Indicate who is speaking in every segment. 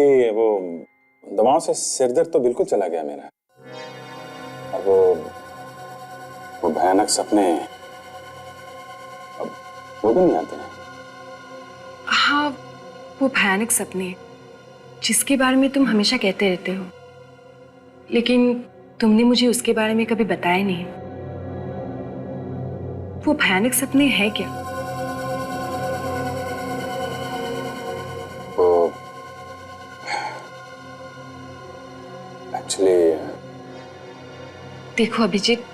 Speaker 1: आपकी वो दवाओं से सिर दर्द तो बिल्कुल चला गया मेरा। और वो भयानक सपने अब वो भी नहीं आते हैं।
Speaker 2: हाँ, वो भयानक सपने जिसके बारे में तुम हमेशा कहते रहते हो, लेकिन तुमने मुझे उसके बारे में कभी बताया नहीं। वो भयानक सपने हैं क्या?
Speaker 1: वो एक्चुअली
Speaker 2: देखो अभिजीत,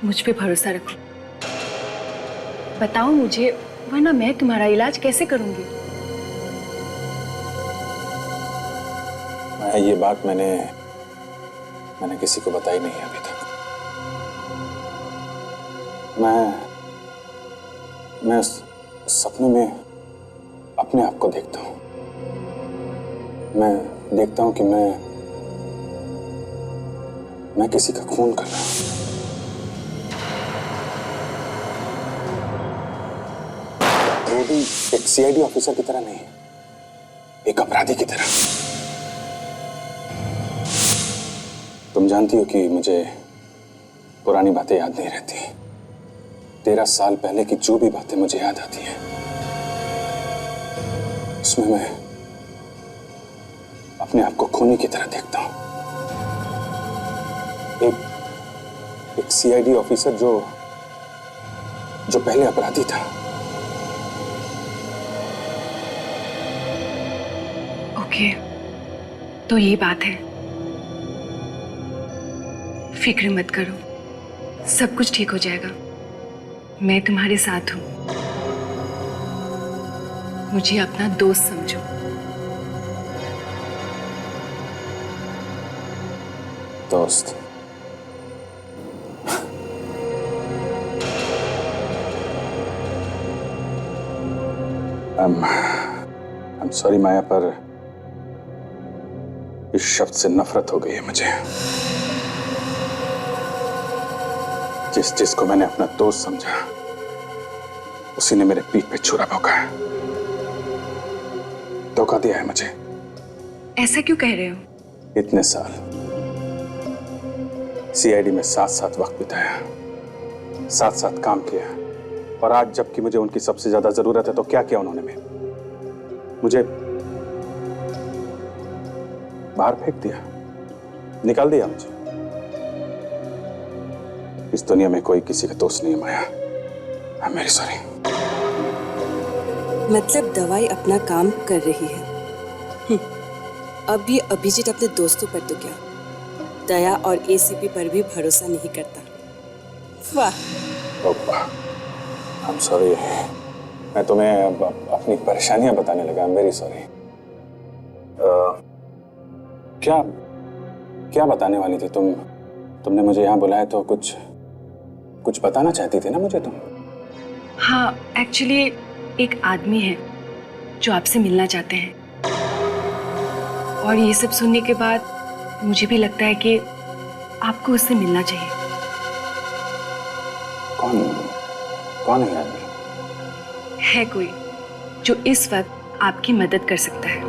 Speaker 2: मुझ पे भरोसा रखो। बताओ मुझे, वरना मैं तुम्हारा इलाज कैसे करूंगी?
Speaker 1: ये बात मैंने किसी को बताई नहीं अभी तक। मैं उस सपने में अपने आप को देखता हूँ। मैं देखता हूँ कि मैं किसी का खून कर रहा हूँ। वो भी एक सीआईडी ऑफिसर की तरह नहीं, एक अपराधी की तरह। तुम जानती हो कि मुझे पुरानी बातें याद नहीं रहती। 13 साल पहले की जो भी बातें मुझे याद आती हैं, उसमें मैं अपने आप को खूनी की तरह देखता हूं। एक सीआईडी ऑफिसर जो पहले अपराधी था।
Speaker 2: ओके, तो ये बात है। फिक्र मत करो, सब कुछ ठीक हो जाएगा। मैं तुम्हारे साथ हूं। मुझे अपना दोस्त समझो।
Speaker 1: दोस्त? I'm sorry माया, पर इस शब्द से नफरत हो गई है मुझे। जिसको मैंने अपना दोस्त समझा, उसी ने मेरे पीठ पे छुरा भोंका है, धोखा दिया है मुझे।
Speaker 2: ऐसा क्यों कह रहे हो?
Speaker 1: इतने साल सीआईडी में साथ वक्त बिताया, साथ काम किया, और आज जबकि मुझे उनकी सबसे ज्यादा जरूरत है तो क्या किया उन्होंने? मुझे बाहर फेंक दिया, निकाल दिया मुझे। इस दुनिया में कोई किसी का दोस्त नहीं है माया। I'm very sorry।
Speaker 3: मतलब दवाई अपना काम कर रही है। अब ये अभिजीत अपने दोस्तों पर तो क्या, दया और एसीपी पर भी भरोसा नहीं करता। वाह।
Speaker 1: I'm sorry। मैं तुम्हें अपनी परेशानियां बताने लगा। I'm very sorry। क्या बताने वाली थी तुम? तुमने मुझे यहाँ बुलाया तो कुछ बताना चाहती थी ना मुझे तुम?
Speaker 2: हाँ, एक्चुअली एक आदमी है जो आपसे मिलना चाहते हैं, और ये सब सुनने के बाद मुझे भी लगता है कि आपको उससे मिलना चाहिए।
Speaker 1: कौन है आदमी?
Speaker 2: है कोई जो इस वक्त आपकी मदद कर सकता है।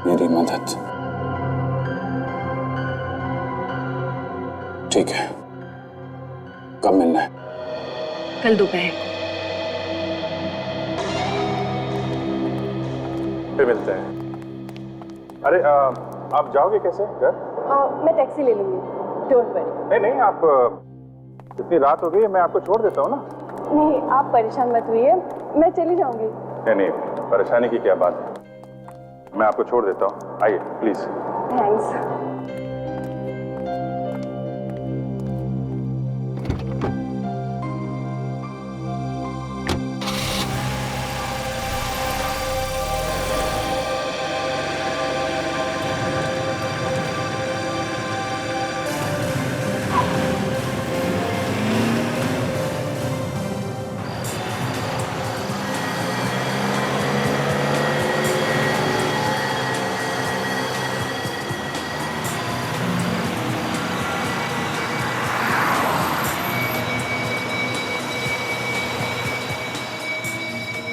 Speaker 1: मेरी मदद? ठीक है, कब मिलना है?
Speaker 2: कल दोपहर को।
Speaker 1: फिर मिलते हैं। अरे आप जाओगे कैसे घर?
Speaker 3: मैं टैक्सी ले लूंगी, डोंट वरी।
Speaker 1: नहीं, आप इतनी रात हो गई है, मैं आपको छोड़ देता हूँ ना।
Speaker 3: नहीं, आप परेशान मत होइए, मैं चली जाऊंगी।
Speaker 1: नहीं, परेशानी की क्या बात है, मैं आपको छोड़ देता हूँ। आइए प्लीज।
Speaker 3: थैंक्स।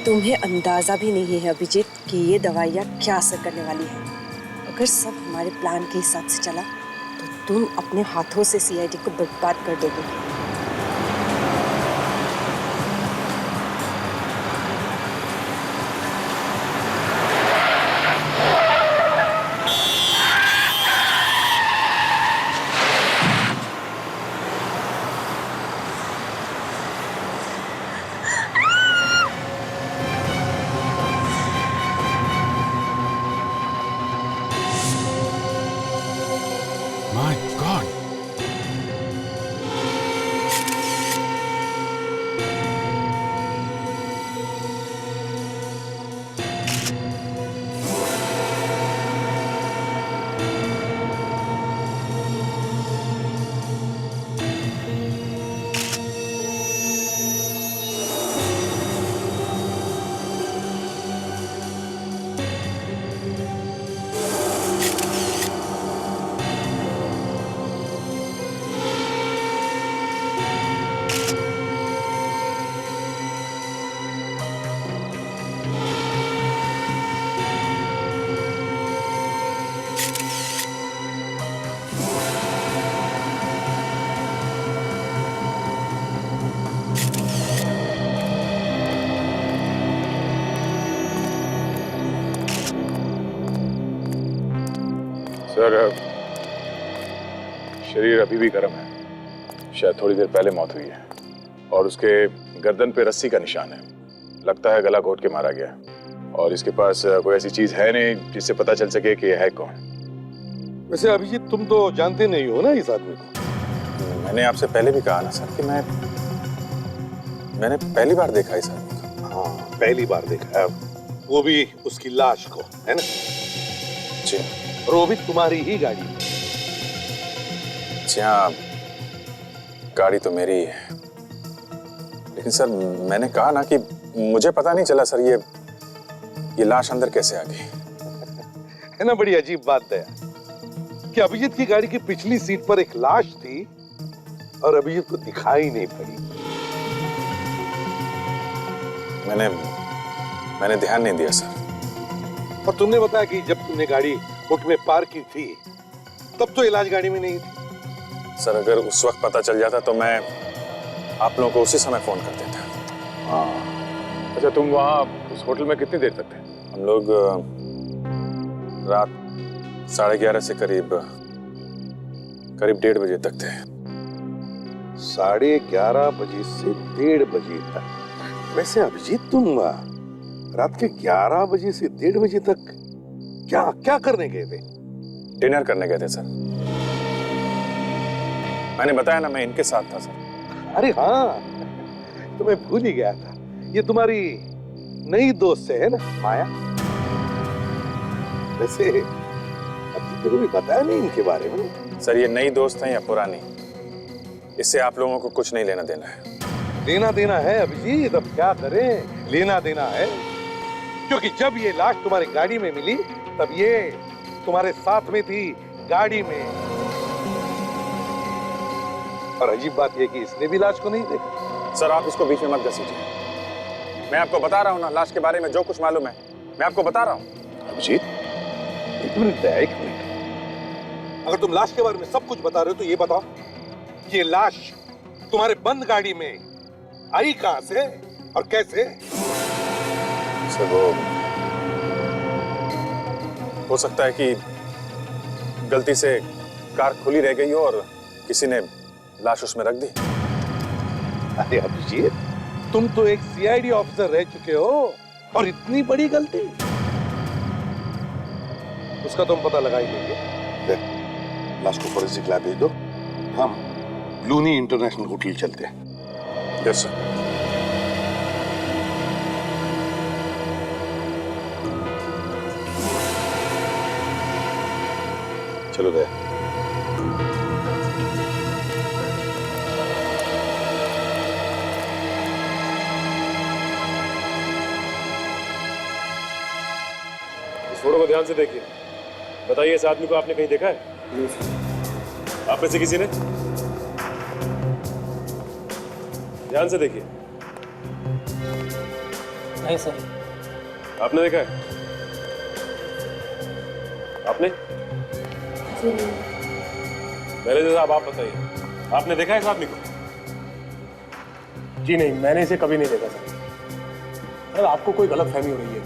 Speaker 3: तुम्हें अंदाजा भी नहीं है अभिजीत कि ये दवाइयाँ क्या असर करने वाली है। अगर सब हमारे प्लान के हिसाब से चला तो तुम अपने हाथों से सीआईडी को बर्बाद कर दोगे।
Speaker 1: My God!
Speaker 4: सर, शरीर अभी भी गर्म है। शायद थोड़ी देर पहले मौत हुई है और उसके गर्दन पे रस्सी का निशान है। लगता है गला घोट के मारा गया है और इसके पास कोई ऐसी चीज है नहीं जिससे पता चल सके कि यह है कौन।
Speaker 5: वैसे अभिजीत, तुम तो जानते नहीं हो ना इस आदमी को।
Speaker 1: मैंने आपसे पहले भी कहा ना सर कि मैंने पहली बार देखा इस आदमी को।
Speaker 5: हाँ, पहली बार देखा है, वो भी उसकी लाश को, है ना?
Speaker 1: जी
Speaker 5: और वो भी तुम्हारी ही गाड़ी में।
Speaker 1: जी हाँ, गाड़ी तो मेरी ही है, लेकिन सर मैंने कहा ना कि मुझे पता नहीं चला सर ये लाश अंदर कैसे आ गई।
Speaker 5: है ना, बड़ी अजीब बात है कि अभिजीत की गाड़ी की पिछली सीट पर एक लाश थी और अभिजीत को दिखाई नहीं पड़ी।
Speaker 1: मैंने ध्यान नहीं दिया सर।
Speaker 5: और तुमने बताया कि जब तुमने गाड़ी हुक में पार्क की थी तब तो इलाज गाड़ी में नहीं थी।
Speaker 1: सर अगर उस वक्त पता चल जाता तो मैं आप लोगों को उसी समय फोन कर देता।
Speaker 4: हाँ, अच्छा, तुम वहाँ उस होटल में कितनी देर तक थे?
Speaker 1: हम लोग रात 11:30 से करीब 1:30 बजे तक थे।
Speaker 5: 11:30 बजे से 1:30 बजे तक। वैसे अभिजीत, तुम रात के 11 बजे से 1:30 बजे तक क्या करने गए थे?
Speaker 1: डिनर करने गए थे सर। मैंने बताया ना, मैं इनके साथ था सर।
Speaker 5: अरे हाँ, तो मैं भूल ही गया था। ये तुम्हारी नई दोस्त है ना, माया? वैसे अब तो भी बताया नहीं इनके बारे में।
Speaker 1: सर ये नई दोस्त है या पुरानी, इससे आप लोगों को कुछ नहीं लेना देना है।
Speaker 5: लेना देना है अभिजीत, अब क्या करें, लेना देना है। क्योंकि जब ये लाश तुम्हारी गाड़ी में मिली तब ये तुम्हारे साथ में थी, गाड़ी में। और अजीब बात यह कि इसने भी लाश को नहीं देखा।
Speaker 1: सर आप इसको बीच में मत घसीटिए। मैं आपको बता रहा हूँ ना, लाश के बारे में जो कुछ मालूम है मैं आपको बता रहा हूँ।
Speaker 5: अभिजीत, एक मिनट। अगर तुम लाश के बारे में सब कुछ बता रहे हो तो ये बताओ, ये लाश तुम्हारे बंद गाड़ी में आई कहां से और कैसे?
Speaker 1: सर वो हो सकता है कि गलती से कार खुली रह गई हो और किसी ने लाश उसमें रख दी।
Speaker 5: अरे अभिजीत, तुम तो एक सीआईडी ऑफिसर रह चुके हो और इतनी बड़ी गलती? उसका तुम पता लगा ही लेंगे। लाश को फॉरेंसिक लैब भेज दो, हम ब्लूनी इंटरनेशनल होटल चलते हैं।
Speaker 1: Yes sir.
Speaker 5: चलो गए।
Speaker 6: इस फोटो को ध्यान से देखिए। बताइए, इस आदमी को आपने कहीं देखा है? आप में से किसी ने? ध्यान से देखिए।
Speaker 7: नहीं सर।
Speaker 6: आपने देखा है? आपने? मैनेजर साहब आप बताइए, आपने देखा है इस आदमी को?
Speaker 7: जी नहीं, मैंने इसे कभी नहीं देखा सर। सर आपको कोई गलत फहमी हो रही है।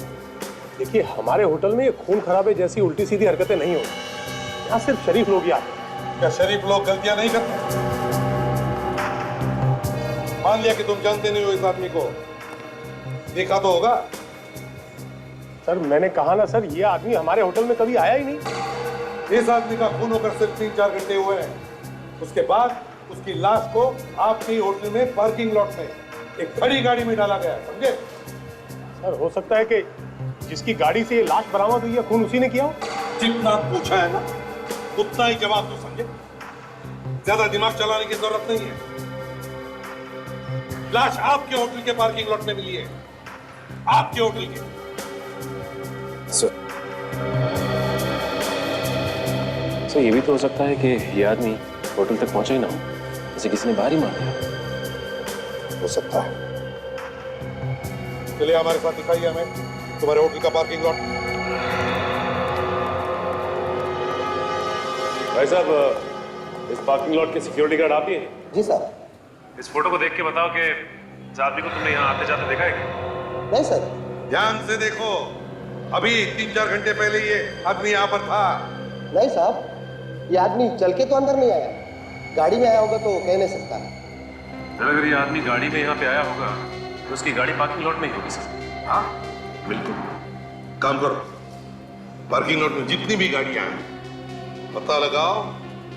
Speaker 7: देखिए हमारे होटल में ये खून खराबे जैसी उल्टी सीधी हरकतें नहीं होती। यहाँ सिर्फ शरीफ लोग ही आते हैं।
Speaker 5: क्या शरीफ लोग गलतियां नहीं करते? मान लिया कि तुम जानते नहीं हो इस आदमी को, देखा तो होगा।
Speaker 7: सर मैंने कहा ना सर, ये आदमी हमारे होटल में कभी आया ही नहीं।
Speaker 5: इस आदमी का खून होकर सिर्फ 3-4 घंटे हुए हैं। उसके बाद उसकी लाश को आपके होटल में पार्किंग लॉट में एक खड़ी गाड़ी में डाला गया, समझे?
Speaker 7: सर हो सकता है कि जिसकी गाड़ी से ये लाश बरामद हुई है खून उसी ने किया हो।
Speaker 5: जितना पूछा है ना उतना ही जवाब दो, समझे? ज्यादा दिमाग चलाने की जरूरत नहीं है। लाश आपके होटल के पार्किंग लॉट में मिली है, आपके होटल के।
Speaker 1: सर
Speaker 6: ये भी तो हो सकता है कि ये आदमी होटल तक पहुंचा ही ना हो, जैसे किसी ने बाहर ही मार दिया।
Speaker 1: हो सकता है।
Speaker 5: चलिए हमारे साथ दिखाइए हमें तुम्हारे होटल का पार्किंग लॉट।
Speaker 6: भाई साहब, इस पार्किंग लॉट के सिक्योरिटी गार्ड आप ही हैं?
Speaker 8: जी सर।
Speaker 6: इस फोटो को देख के बताओ कि इस आदमी को तुमने यहाँ आते जाते देखा है क्या?
Speaker 8: नहीं सर।
Speaker 5: ध्यान से देखो, अभी 3-4 घंटे पहले ये आदमी यहाँ पर था।
Speaker 8: नहीं साहब, ये आदमी चल के तो अंदर नहीं आया, गाड़ी में आया होगा तो कह नहीं सकता।
Speaker 6: अगर ये आदमी गाड़ी में यहाँ पे आया होगा तो उसकी गाड़ी पार्किंग लॉट में ही होगी सर।
Speaker 5: हाँ बिल्कुल। काम करो, पार्किंग लॉट में जितनी भी गाड़ियां हैं पता लगाओ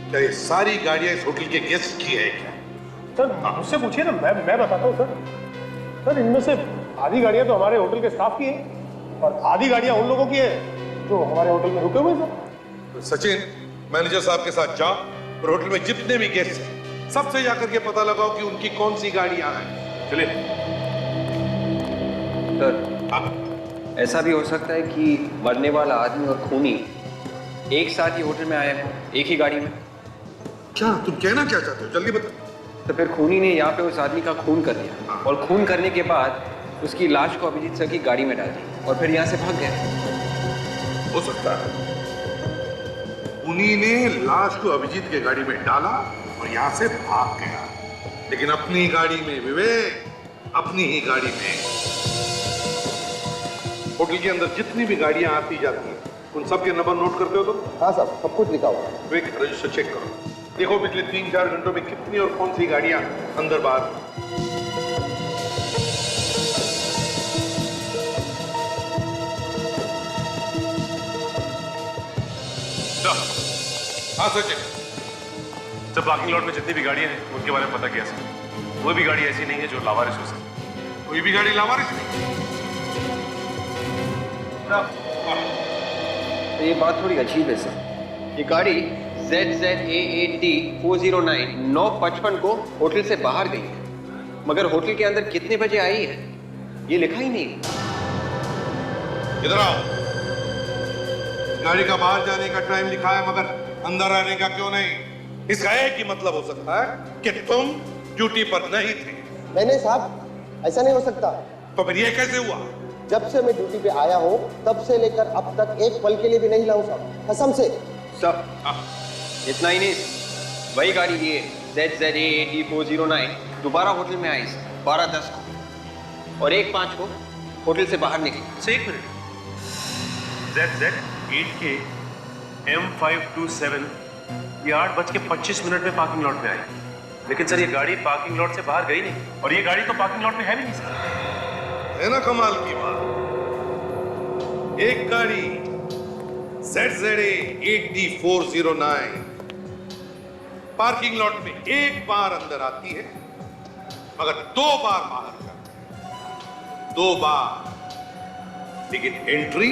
Speaker 5: क्या ये सारी गाड़ियां इस होटल के गेस्ट की है क्या?
Speaker 7: सर मुझसे पूछिए ना, मैं बताता हूँ सर। सर इनमें से आधी गाड़ियाँ तो हमारे होटल के स्टाफ की हैं और आधी गाड़ियाँ उन लोगों की है जो हमारे होटल में रुके हुए हैं सर।
Speaker 5: सचिन, मैनेजर साहब के साथ जाओ और होटल में जितने भी गेस्ट हैं सबसे जाकर के पता लगाओ कि उनकी कौन सी गाड़ियां हैं।
Speaker 6: चलिए।
Speaker 9: सर ऐसा भी हो सकता है कि मरने वाला आदमी और खूनी एक साथ ही होटल में आए हो, एक ही गाड़ी में।
Speaker 5: क्या तुम कहना क्या चाहते हो, जल्दी बताओ।
Speaker 9: तो फिर खूनी ने यहाँ पे उस आदमी का खून कर दिया और खून करने के बाद उसकी लाश को अभिजीत सर की गाड़ी में डाल दी और फिर यहाँ से भाग गए।
Speaker 5: हो सकता है उन्हीं ने लाश को अभिजीत के गाड़ी में डाला और यहाँ से भाग गया, लेकिन अपनी गाड़ी में विवेक, अपनी ही गाड़ी में। होटल के अंदर जितनी भी गाड़ियां आती जाती हैं उन सब के नंबर नोट करते हो तुम?
Speaker 8: हाँ साहब, सब कुछ लिखा हुआ है।
Speaker 5: विवेक रजिस्टर चेक करो, देखो पिछले 3-4 घंटों में कितनी और कौन सी गाड़ियां अंदर बाहर। हाँ सचिन।
Speaker 6: जब पार्किंग लॉट में जितनी भी गाड़ियां हैं उनके बारे में पता किया सर। कोई भी गाड़ी ऐसी नहीं है जो लावारिस हो सके।
Speaker 5: कोई भी गाड़ी लावारिस नहीं।
Speaker 9: तो ये बात थोड़ी अजीब है सर। ये गाड़ी ZZAAD 409 9:55 को होटल से बाहर गई है, मगर होटल के अंदर कितने बजे आई है ये लिखा ही नहीं।
Speaker 5: इधर आओ। गाड़ी का बाहर जाने का टाइम लिखा है मगर अंदर आने का क्यों नहीं? इसका एक ही मतलब हो सकता है कि तुम ड्यूटी पर नहीं थे।
Speaker 8: नहीं साहब, ऐसा नहीं हो सकता।
Speaker 5: तो फिर ये कैसे हुआ?
Speaker 8: जब से मैं ड्यूटी पे आया हूँ तब से लेकर अब तक एक पल के लिए भी नहीं लाऊं साहब, कसम से।
Speaker 9: सब इतना ही नहीं, वही गाड़ी ये ZZAAD 409 दोबारा होटल में आई 12:10 को और 1:05 को होटल से बाहर निकली।
Speaker 6: एक मिनट, ZZ8K M527 ये 8:25 में पार्किंग लॉट में आई, लेकिन सर ये गाड़ी पार्किंग लॉट से बाहर गई नहीं और ये गाड़ी तो पार्किंग लॉट में है भी नहीं सर।
Speaker 5: है ना कमाल की बात? एक गाड़ी ZZAAD 409 पार्किंग लॉट में एक बार अंदर आती है मगर 2 बार बाहर जाती है। 2 बार, लेकिन एंट्री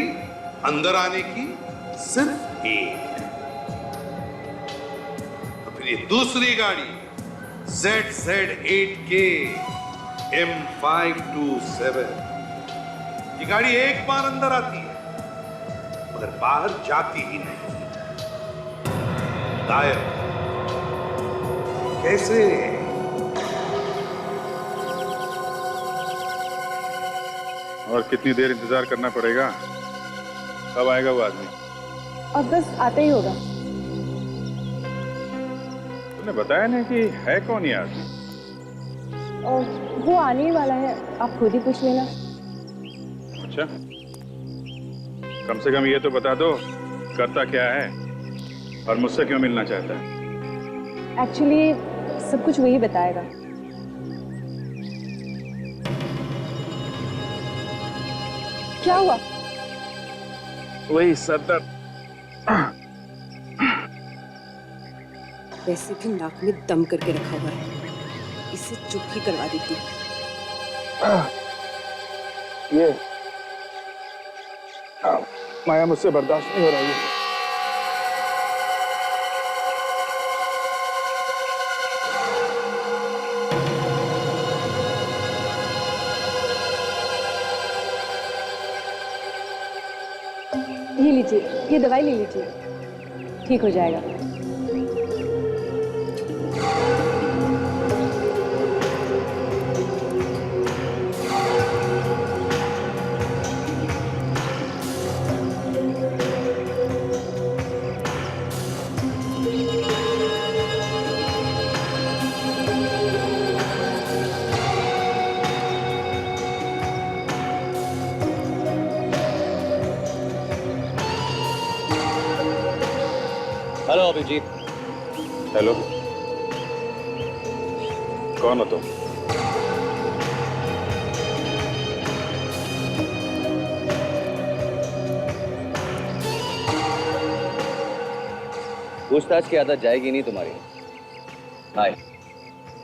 Speaker 5: अंदर आने की सिर्फ एक। तो फिर ये दूसरी गाड़ी ZZ8K M527 ये गाड़ी एक बार अंदर आती है मगर बाहर जाती ही नहीं, गायब। कैसे?
Speaker 4: और कितनी देर इंतजार करना पड़ेगा? कब आएगा वो आदमी?
Speaker 10: अब बस आता ही होगा।
Speaker 4: तुमने बताया नहीं कि है कौन ये आदमी?
Speaker 10: और वो आने ही वाला है, आप खुद ही पूछ लेना।
Speaker 4: अच्छा, कम से कम ये तो बता दो करता क्या है और मुझसे क्यों मिलना चाहता है?
Speaker 10: एक्चुअली सब कुछ वही बताएगा। क्या हुआ?
Speaker 4: वही सरदर्द।
Speaker 3: वैसे भी नाक में दम करके रखा हुआ है, इसे चुप ही करवा देती हूँ।
Speaker 4: ये माया, मुझसे बर्दाश्त नहीं हो रहा है।
Speaker 10: ये लीजिए, ये दवाई ले लीजिए, ठीक हो जाएगा।
Speaker 9: हेलो अभिजीत।
Speaker 4: हेलो, कौन हो तुम?
Speaker 9: पूछताछ की आदत जाएगी नहीं तुम्हारी। हाय,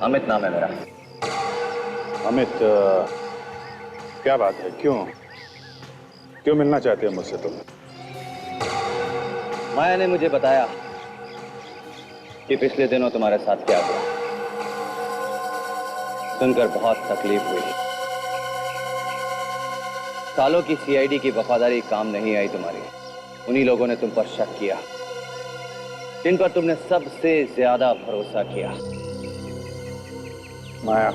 Speaker 9: अमित नाम है मेरा।
Speaker 4: अमित, क्या बात है? क्यों मिलना चाहते हो मुझसे तुम?
Speaker 9: माया ने मुझे बताया कि पिछले दिनों तुम्हारे साथ क्या हुआ। सुनकर बहुत तकलीफ हुई। सालों की सीआईडी की वफादारी काम नहीं आई तुम्हारी। उन्हीं लोगों ने तुम पर शक किया जिन पर तुमने सबसे ज्यादा भरोसा किया।
Speaker 4: माया,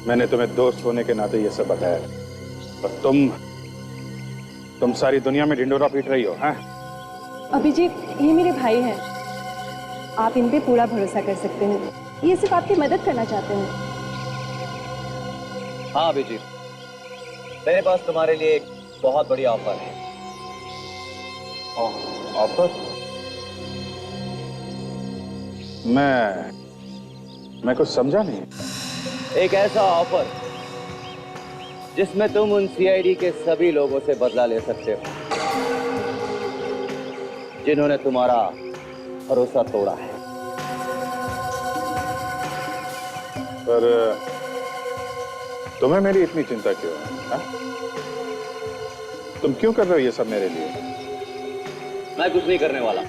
Speaker 4: मैंने तुम्हें दोस्त होने के नाते ये सब बताया और तुम सारी दुनिया में ढिंडोरा पीट रही हो। हैं?
Speaker 10: अभिजीत, ये मेरे भाई हैं, आप इन पे पूरा भरोसा कर सकते हैं। ये सिर्फ आपकी मदद करना चाहते हैं।
Speaker 9: हाँ अभिजीत, मेरे पास तुम्हारे लिए एक बहुत बड़ी ऑफर है।
Speaker 4: ऑफर? मैं कुछ समझा नहीं।
Speaker 9: एक ऐसा ऑफर जिसमें तुम उन सीआईडी के सभी लोगों से बदला ले सकते हो जिन्होंने तुम्हारा भरोसा तोड़ा है।
Speaker 4: पर तुम्हें मेरी इतनी चिंता क्यों है? हा? तुम क्यों कर रहे हो ये सब मेरे लिए?
Speaker 9: मैं कुछ नहीं करने वाला।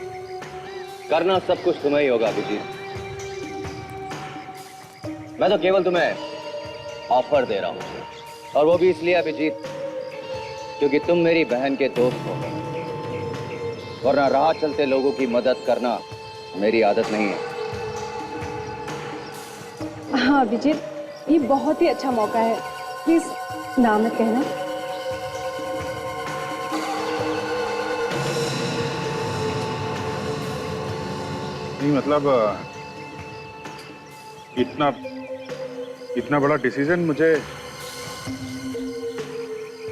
Speaker 9: करना सब कुछ तुम्हें ही होगा अभिजीत। मैं तो केवल तुम्हें ऑफर दे रहा हूं, और वो भी इसलिए अभिजीत क्योंकि तुम मेरी बहन के दोस्त हो, वरना राह चलते लोगों की मदद करना मेरी आदत नहीं है।
Speaker 10: हाँ अभिजीत, ये बहुत ही अच्छा मौका है, प्लीज ना मत कहना।
Speaker 4: नहीं मतलब इतना बड़ा डिसीजन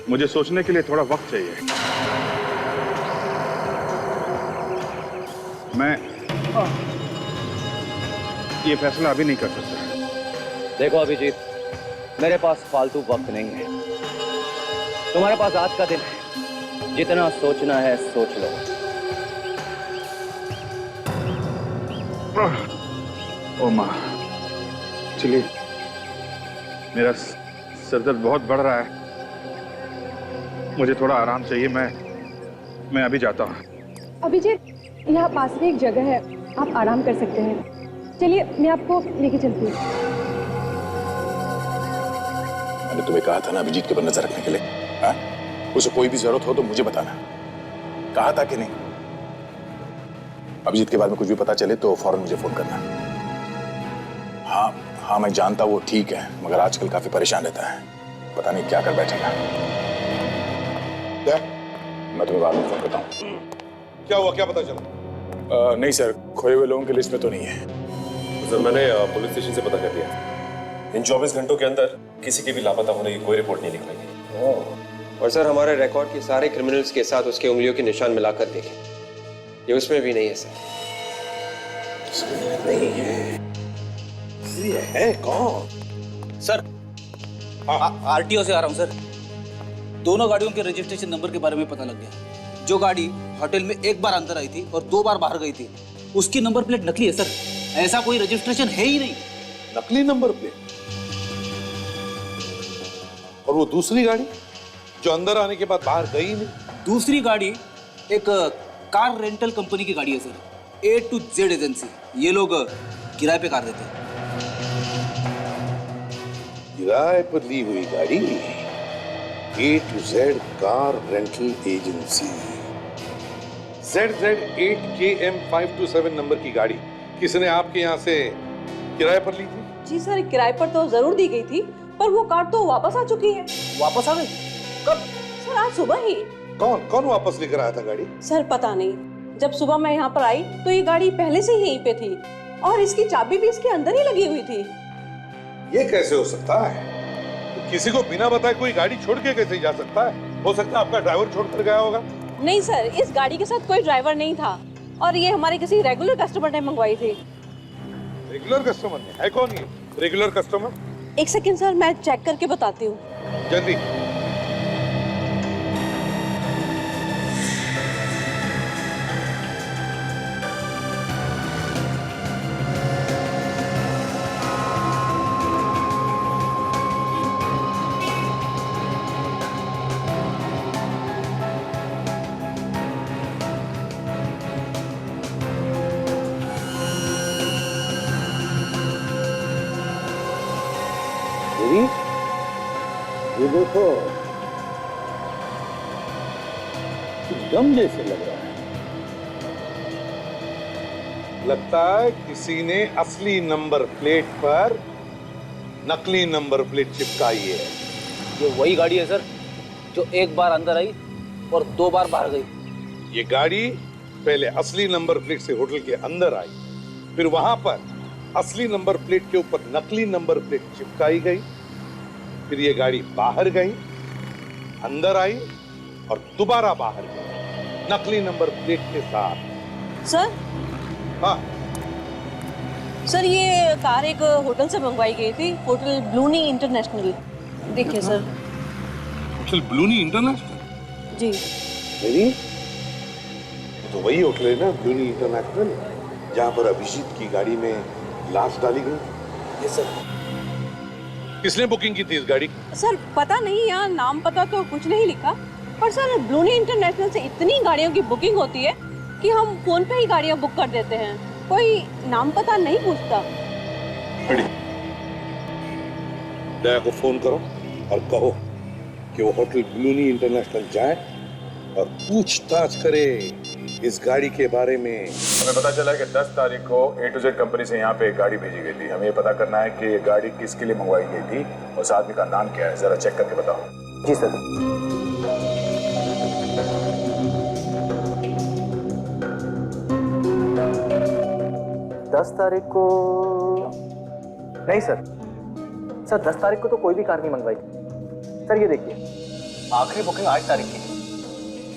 Speaker 4: मुझे सोचने के लिए थोड़ा वक्त चाहिए। मैं ये फैसला अभी नहीं कर सकता।
Speaker 9: देखो अभिजीत, मेरे पास फालतू वक्त नहीं है। तुम्हारे पास आज का दिन है, जितना सोचना है सोच लो।
Speaker 4: ओ माँ, चलिए, मेरा सरदर्द बहुत बढ़ रहा है, मुझे थोड़ा आराम चाहिए। मैं अभी जाता हूँ।
Speaker 10: अभिजीत, यहाँ पास में एक जगह है, आप आराम कर सकते हैं। चलिए, मैं आपको लेके चलती हूँ।
Speaker 1: मैंने तुम्हें कहा था ना अभिजीत के ऊपर नजर रखने के लिए। हाँ? उसे कोई भी जरूरत हो तो मुझे बताना। कहा था कि नहीं? अभिजीत के बारे में कुछ भी पता चले तो फौरन मुझे फोन करना। हाँ, मैं जानता वो ठीक है, मगर आजकल काफी परेशान रहता है। पता नहीं क्या कर बैठेगा।
Speaker 5: क्या
Speaker 1: मैं तुम्हें बाद में फोन करता हूँ।
Speaker 5: क्या हुआ, क्या पता चला?
Speaker 1: नहीं सर, खोए हुए लोगों की लिस्ट में तो नहीं है।
Speaker 6: सर मैंने पुलिस स्टेशन से पता कर लिया, इन 24 घंटों के अंदर किसी के भी लापता होने की कोई रिपोर्ट नहीं लिखवाई गई।
Speaker 9: और सर हमारे रिकॉर्ड के सारे क्रिमिनल्स के साथ उसके उंगलियों के निशान मिलाकर देखें, ये उसमें भी नहीं है सर।
Speaker 5: नहीं है, ये है कौन?
Speaker 11: सर आरटीओ से आ रहा हूँ सर। दोनों गाड़ियों के रजिस्ट्रेशन नंबर के बारे में पता लग गया। जो गाड़ी होटल में एक बार अंदर आई थी और 2 बार बाहर गई थी, उसकी नंबर प्लेट नकली है सर। ऐसा कोई रजिस्ट्रेशन है ही नहीं।
Speaker 5: नकली नंबर प्लेट? और वो दूसरी गाड़ी जो अंदर आने के बाद बाहर गई ही नहीं?
Speaker 11: दूसरी गाड़ी एक कार रेंटल कंपनी की गाड़ी है sir, A to Z agency. ये लोग किराए पे कार देते हैं।
Speaker 5: किराए पर ली हुई गाड़ी, A to Z car rental agency. ZZ8KM527 number की गाड़ी किसने आपके यहाँ से किराए पर ली थी?
Speaker 10: जी सर, किराए पर तो जरूर दी गई थी, पर वो कार तो वापस आ चुकी है।
Speaker 11: वापस आ गई? कब?
Speaker 10: सर आज सुबह ही।
Speaker 5: कौन कौन वापस लेकर आया था गाड़ी?
Speaker 10: सर पता नहीं, जब सुबह मैं यहाँ पर आई तो ये गाड़ी पहले से ही यहीं पे थी और इसकी चाबी भी इसके अंदर ही लगी हुई थी।
Speaker 5: ये कैसे हो सकता है? तो किसी को बिना बताए कोई गाड़ी छोड़ के कैसे जा सकता है? हो सकता है आपका ड्राइवर छोड़कर गया होगा।
Speaker 10: नहीं सर, इस गाड़ी के साथ कोई ड्राइवर नहीं था और ये हमारे किसी रेगुलर कस्टमर ने मंगवाई थी।
Speaker 5: रेगुलर कस्टमर ने? है कौन ये रेगुलर कस्टमर?
Speaker 10: एक सेकंड सर, मैं चेक करके बताती हूँ।
Speaker 5: जल्दी।
Speaker 7: ये देखो, दम जैसे लग रहा है।
Speaker 5: लगता है किसी ने असली नंबर प्लेट पर नकली नंबर प्लेट चिपकाई है।
Speaker 11: ये वही गाड़ी है सर जो एक बार अंदर आई और 2 बार बाहर गई।
Speaker 5: ये गाड़ी पहले असली नंबर प्लेट से होटल के अंदर आई, फिर वहां पर असली नंबर प्लेट के ऊपर नकली नंबर प्लेट चिपकाई गई, फिर ये गाड़ी बाहर गई, अंदर आई और दोबारा बाहर गई नकली नंबर प्लेट के साथ।
Speaker 10: सर?
Speaker 5: हाँ
Speaker 10: सर, ये कार एक होटल से मंगवाई गई थी, होटल ब्लूनी इंटरनेशनल। देखिए सर।
Speaker 5: होटल ब्लूनी इंटरनेशनल?
Speaker 10: जी।
Speaker 5: मेरी तो वही होटल है ना, ब्लूनी इंटरनेशनल, जहाँ पर अभिजीत की गाड़ी में लाश डाली गई।
Speaker 11: Yes sir.
Speaker 5: किसने बुकिंग की थी इस गाड़ी?
Speaker 10: सर पता नहीं, यहाँ नाम पता तो कुछ नहीं लिखा, पर सर ब्लूनी इंटरनेशनल से इतनी गाड़ियों की बुकिंग होती है कि हम फोन पे ही गाड़ियाँ बुक कर देते हैं, कोई नाम पता नहीं पूछता।
Speaker 5: दया को फोन करो और कहो कि वो होटल ब्लूनी इंटरनेशनल जाए और पूछताछ करे इस गाड़ी के बारे में।
Speaker 1: हमें पता चला कि 10 तारीख को A to Z कंपनी से यहाँ पे एक गाड़ी भेजी गई थी। हमें ये पता करना है कि ये गाड़ी किसके लिए मंगवाई गई थी और उस आदमी का नाम क्या है, जरा चेक करके बताओ।
Speaker 11: जी सर।
Speaker 12: दस तारीख को नहीं सर। सर 10 तारीख को तो कोई भी कार नहीं मंगवाई थी। सर ये देखिए, आखिरी बुकिंग 8 तारीख की है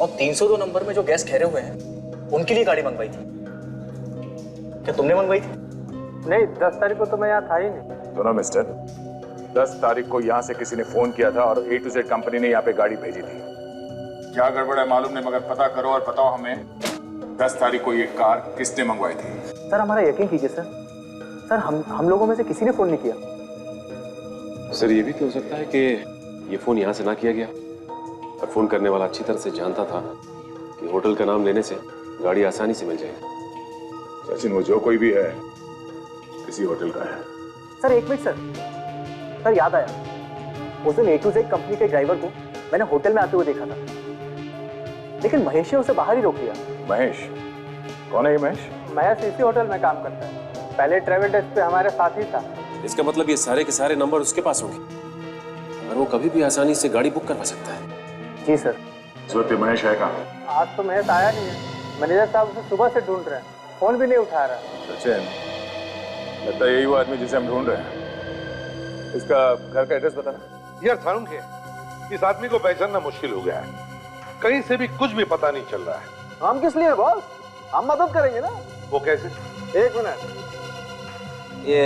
Speaker 12: और 302 नंबर में जो गेस्ट ठहरे हुए हैं उनके लिए गाड़ी मंगवाई थी। क्या तुमने मंगवाई थी? नहीं, 10 तारीख को तो मैं यहाँ था ही नहीं।
Speaker 1: दोनों मिस्टर, 10 तारीख को यहाँ से किसी ने फोन किया था और A to Z कंपनी ने यहाँ पे गाड़ी भेजी थी। क्या गड़बड़ है मालूम नहीं, मगर पता करो और बताओ हमें 10 तारीख को ये कार किसने मंगवाई थी।
Speaker 12: सर हमारा यकीन कीजिए सर। सर हम लोगों में से किसी ने फोन नहीं किया।
Speaker 6: सर ये भी तो हो सकता है कि ये फोन यहाँ से ना किया गया और फोन करने वाला अच्छी तरह से जानता था कि होटल का नाम लेने से गाड़ी आसानी से मिल जाएगी।
Speaker 1: सचिन, वो जो कोई भी है किसी होटल का है।
Speaker 12: सर एक मिनट सर। सर याद आया, उस दिन A to Z कंपनी के ड्राइवर को मैंने होटल में आते हुए देखा था, लेकिन महेश ने उसे बाहर ही रोक लिया।
Speaker 1: महेश? कौन है ये महेश?
Speaker 12: महेश इसी होटल में काम करता है, पहले ट्रैवल डेस्क पे हमारे साथ ही था।
Speaker 6: इसका मतलब ये सारे के सारे नंबर उसके पास होंगे। वो कभी भी आसानी से गाड़ी बुक करवा सकता है।
Speaker 12: जी सर।
Speaker 4: इस वक्त महेश है कहाँ?
Speaker 12: आज तो महेश आया नहीं है। मैनेजर साहब उसे सुबह से ढूंढ रहे हैं, फोन भी नहीं उठा रहा।
Speaker 4: सचिन, लगता है यही वो आदमी जिसे हम ढूंढ रहे हैं। इसका घर का एड्रेस बताना।
Speaker 5: यार सारुण के, इस आदमी को पहचानना मुश्किल हो गया है। कहीं से भी कुछ भी पता नहीं चल रहा है।
Speaker 12: हम किस लिए बॉस? हम मदद करेंगे ना।
Speaker 5: वो कैसे?
Speaker 12: एक मिनट, ये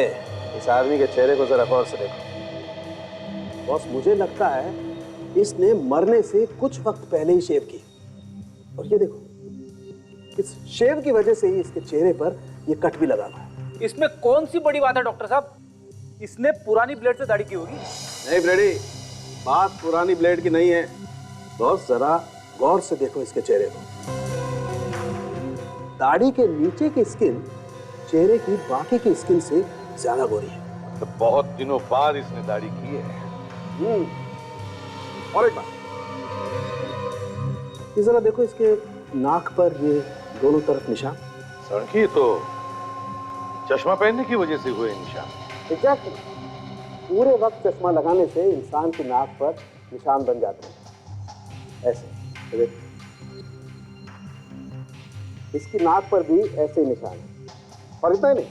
Speaker 12: इस आदमी के चेहरे को जरा गौर से देखो। बॉस, मुझे लगता है इसने मरने से कुछ वक्त पहले ही शेव की। और ये देखो, इस शेव की वजह से ही इसके चेहरे पर ये कट भी लगा हुआ है।
Speaker 11: इसमें कौन सी बड़ी बात है डॉक्टर साहब? इसने पुरानी ब्लेड से दाढ़ी की होगी।
Speaker 12: नहीं ब्लेडी, बात पुरानी ब्लेड की नहीं है। बॉस, जरा गौर से देखो इसके चेहरे को। दाढ़ी के नीचे की स्किन चेहरे की बाकी की स्किन से ज्यादा गोरी है।
Speaker 5: तो बहुत दिनों बाद इसने दाढ़ी की है।
Speaker 12: और एक बात, ये जरा देखो इसके नाक पर ये दोनों तरफ निशान।
Speaker 5: सड़की तो चश्मा पहनने की वजह से हुए निशान।
Speaker 12: एग्जैक्टली, पूरे वक्त चश्मा लगाने से इंसान की नाक पर निशान बन जाते हैं ऐसे। देखो, इसकी नाक पर भी ऐसे निशान है। और इतना नहीं,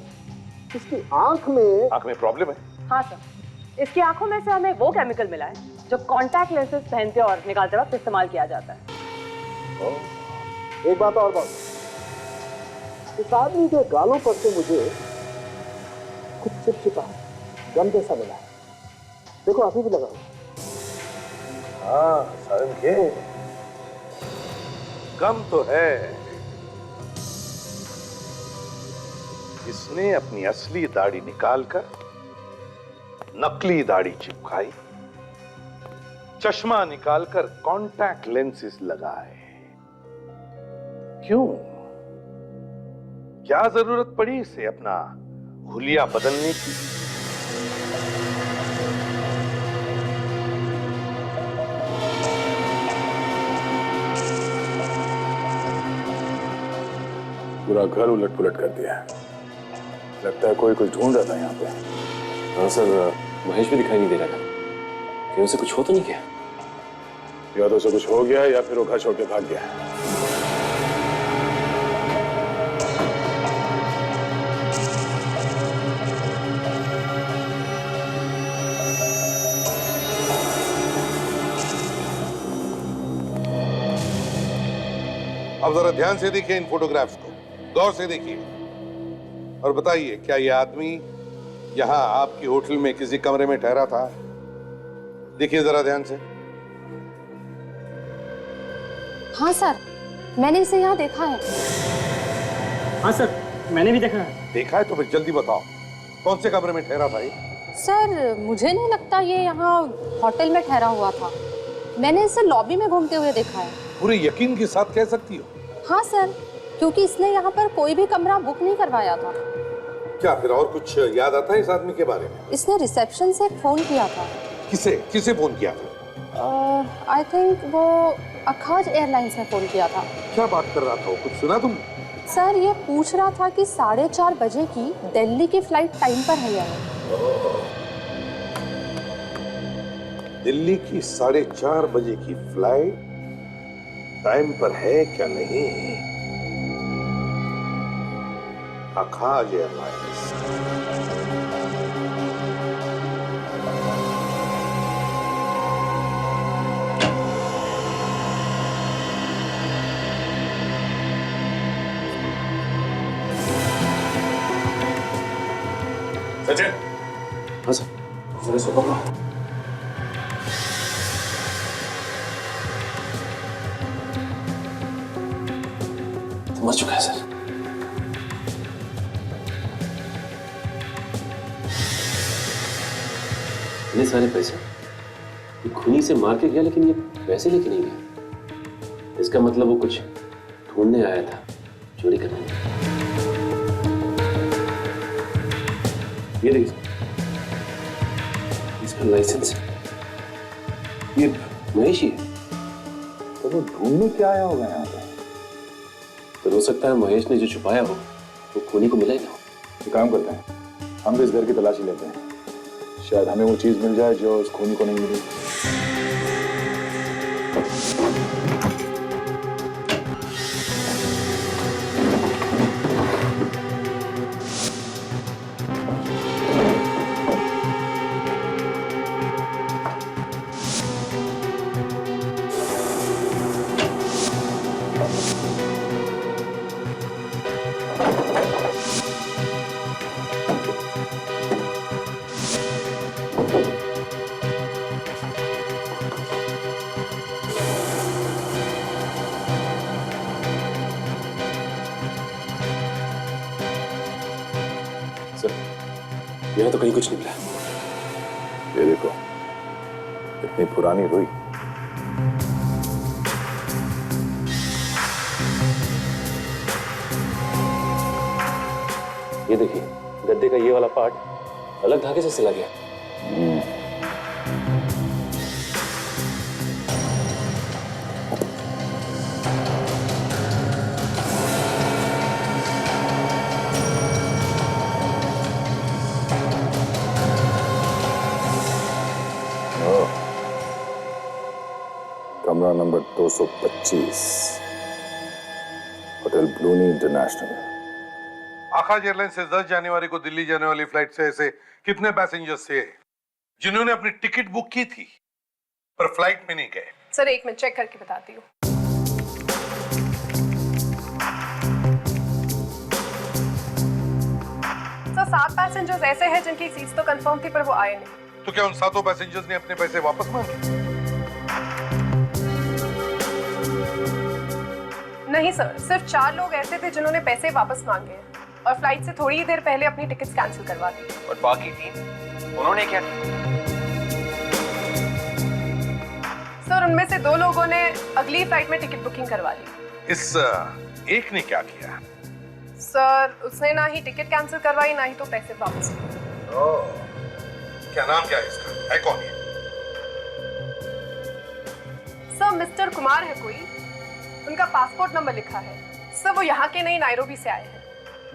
Speaker 12: इसकी आंख में
Speaker 5: प्रॉब्लम है।
Speaker 10: हाँ सर, इसकी आंखों में से हमें वो केमिकल मिला है जो कॉन्टैक्ट लेंसेज पहनते और निकालते वक्त इस्तेमाल किया जाता है।
Speaker 12: एक बात और बात, इस आदमी के गालों पर से मुझे कुछ चिपचिपा गम जैसा मिला है। देखो, अभी भी लगा हुआ।
Speaker 5: हाँ सारुण के, गम तो है। इसने अपनी असली दाढ़ी निकालकर नकली दाढ़ी चिपकाई, चश्मा निकालकर कॉन्टैक्ट लेंसेज लगाए। क्यों? क्या जरूरत पड़ी इसे अपना हुलिया बदलने की?
Speaker 4: पूरा घर उलट पुलट कर दिया। लगता है कोई कुछ ढूंढ रहा था यहाँ पे।
Speaker 6: हाँ सर, महेश भी दिखाई नहीं दे रहा था। कहीं उसे कुछ हो तो नहीं गया?
Speaker 4: या तो उसे कुछ हो गया या फिर वो घर छोड़ के भाग गया।
Speaker 5: अब जरा ध्यान से देखिए इन फोटोग्राफ्स को, गौर से देखिए और बताइए, क्या यह आदमी यहां आपकी होटल में किसी कमरे में ठहरा था? देखिए जरा ध्यान से।
Speaker 10: हाँ सर, मैंने इसे यहाँ देखा है।
Speaker 12: हाँ सर, मैंने भी देखा है।
Speaker 5: देखा है तो फिर जल्दी बताओ, कौन से कमरे में ठहरा था ये?
Speaker 10: सर, मुझे नहीं लगता ये यहाँ होटल में ठहरा हुआ था। मैंने इसे लॉबी में घूमते हुए देखा है।
Speaker 5: पूरे यकीन के साथ कह सकती हो?
Speaker 10: हाँ सर, क्योंकि इसने यहाँ पर कोई भी कमरा बुक नहीं करवाया था।
Speaker 5: क्या फिर और कुछ याद आता है इस आदमी के बारे में?
Speaker 10: इसने रिसेप्शन से फोन किया था।
Speaker 5: किसे किसे फोन किया था?
Speaker 10: आई थिंक वो अखाज एयरलाइंस में फोन किया था।
Speaker 5: क्या बात कर रहा था वो, कुछ सुना तुम?
Speaker 10: सर, ये पूछ रहा था कि 4:30 बजे की दिल्ली की फ्लाइट टाइम पर है या नहीं।
Speaker 5: दिल्ली की 4:30 बजे की फ्लाइट टाइम पर है क्या नहीं? अखाज एयरलाइंस।
Speaker 4: सचिन।
Speaker 6: हाँ सर, जरा सो पकड़ो। मर चुका है सर। इतने सारे पैसे ये खूनी से मार के गया, लेकिन ये पैसे लेके नहीं गया। इसका मतलब वो कुछ ढूंढने आया था, चोरी करने। ये देखिए, इसका लाइसेंस है। ये महेश ही है।
Speaker 4: तो वो ढूंढने क्या आया होगा यहाँ पे?
Speaker 6: तो हो सकता है महेश ने जो छुपाया हो वो खूनी को मिला ही ना हो।
Speaker 4: एक काम करते हैं, हम भी इस घर की तलाशी लेते हैं, शायद हमें वो चीज मिल जाए जो उस खूनी को नहीं मिली।
Speaker 6: यहाँ तो कहीं कुछ नहीं मिला।
Speaker 4: ये देखो, इतनी पुरानी रुई।
Speaker 6: ये देखिए, गद्दे का ये वाला पार्ट अलग धागे से सिला गया।
Speaker 4: कमरा नंबर 225, होटल ब्लूनी इंटरनेशनल।
Speaker 5: आकाश एयरलाइंस से 10 जनवरी को दिल्ली जाने वाली फ्लाइट से ऐसे कितने पैसेंजर्स थे जिन्होंने अपनी टिकट बुक की थी पर फ्लाइट में नहीं गए?
Speaker 10: सर एक मिनट चेक करके बताती हूँ। सर 7 पैसेंजर्स ऐसे हैं जिनकी सीट्स तो कंफर्म थी पर वो आए नहीं।
Speaker 5: तो क्या उन 7 पैसेंजर्स ने अपने पैसे वापस मांगे?
Speaker 10: नहीं सर, सिर्फ 4 लोग ऐसे थे जिन्होंने पैसे वापस मांगे और फ्लाइट से थोड़ी ही देर पहले अपनी टिकट्स कैंसिल करवा दी।
Speaker 9: और बाकी 3 उन्होंने क्या किया?
Speaker 10: सर उनमें से 2 लोगों ने अगली फ्लाइट में टिकट बुकिंग करवा ली।
Speaker 5: इस एक ने क्या किया?
Speaker 10: सर उसने ना ही टिकट कैंसिल करवाई ना ही तो पैसे वापस लिए।
Speaker 5: क्या नाम क्या है इसका? है कौन ये?
Speaker 10: सर मिस्टर कुमार है कोई, उनका पासपोर्ट नंबर लिखा है। सर वो यहाँ के नहीं नायरोबी से आए हैं।